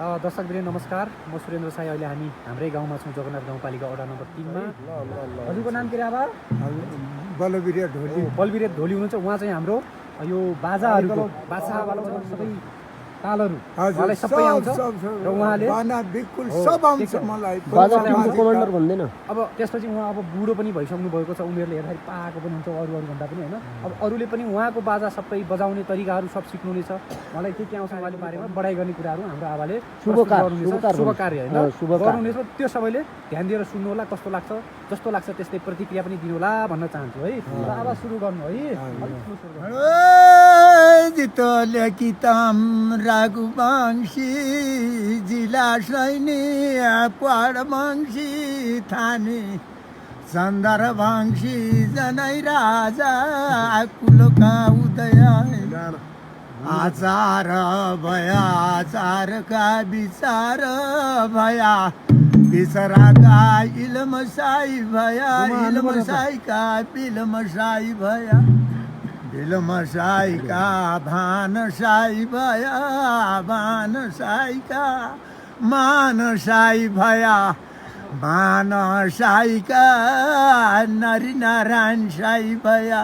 दर्शकवृन्द नमस्कार, म सुरेन्द्र साई। अहिले हामी हाम्रै गाउँमा छौँ, जगन्नाथ गाउँपालिका वडा नम्बर 3 मा। हजुरको नाम के रे आबा? बलवीर ढोली। बलवीर ढोली हुनुहुन्छ। उहाँ चाहिँ हाम्रो यो बाजाहरूको बाछावाला सबै तालहरू उहाँलाई सबै आउँछ र उहाँले बाना बिल्कुल सब आउँछ मलाई। बाजा टिमको कमान्डर भन्दैन। अब त्यसपछि उहाँ अब बुढो पनि भइसक्नु भएको छ, उमेरले हेर्दाखेरि पाएको पनि हुन्छ अरू भन्दा पनि होइन। अब अरूले पनि उहाँको बाजा सबै बजाउने तरिकाहरू सब सिक्नु नै छ। मलाई के आउँछ उहाँले बारेमा बढाइ गर्ने कुराहरू हाम्रो आबाले शुभ कार्य होइन गर्नुहुनेछ। त्यो सबैले ध्यान दिएर सुन्नु होला। कस्तो लाग्छ, जस्तो लाग्छ त्यस्तै प्रतिक्रिया पनि दिनु होला भन्न चाहन्छु है। र अब सुरु गर्नु है। रघुवंशी जिला सैनी पडवंशी थानी चन्द्रवंशी जनै राजा कुलका उदय आचार भया आचारका विचार भया विचराका इलमसाई भया इलमसाईका बिलमसाई भया बिलमसाईका भानसाई भया भानसाईका मानसाई भया मानसाईका नरिनारायण साई भया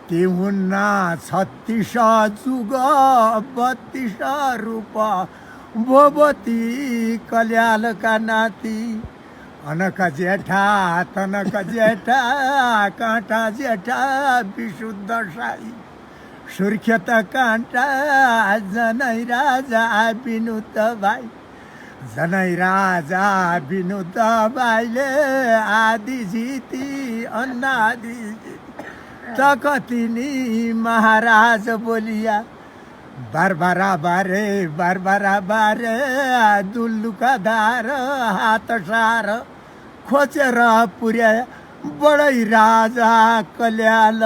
ती हुन्ना 36 जुग 32 रूप भोवती कल्यालका नाति अनक जेठा तनक जेठा काँटा जेठा विशुद्ध साई सुर्खेत काँटा जनै राजा विनुत भाइ जनै राजा विनुत भाइले आदि जिती अन्नादि तकतिनी महाराज बोलिया बारबारा बारे दुल्लुका धार हात सार खोजेर पुर्याए बडै राजा कल्याल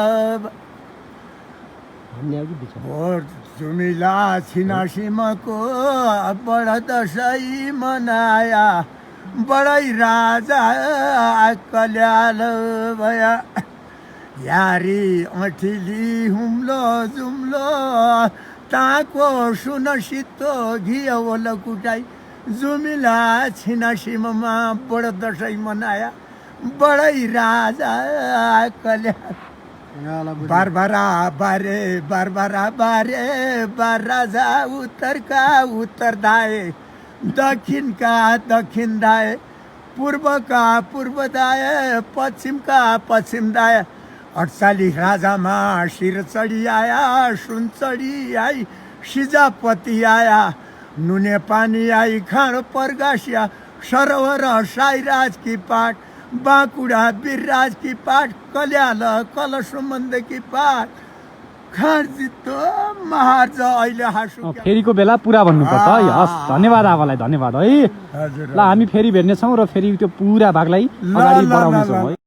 जुमिला छिनासिमको बड दसैँ मनाया बडै राजा कल्याल भया यारी अठिली हुम्लो जुम्लो ताको सुन सित्तो घियोल कुटाई जुमिला छिनासिममा बड दसैँ मनाया बडै राजा कल्याण बारबारा बारे बार राजा उत्तरका उत्तर दाए दक्षिणका दक्षिण दाए पूर्वका पूर्व दाए पश्चिमका पश्चिम दाए 48 राजामा शिर चढी आया सुन चढी आई सिजापति आया नुने पानी आई खाँडो प्रगासिया सरोवर साईराज की पाठ बाँकुडा वीरराज की पाठ कल्याल कलशुमन्द की पाठ खाँडजितो महार्ज अहिले हाँसु फेरिको बेला पुरा भन्नुपर्छ है। हस्, धन्यवाद आबालाई, धन्यवाद है। ल हामी फेरि भेट्नेछौँ र फेरि त्यो पुरा भागलाई अगाडि बढाउनेछौँ है।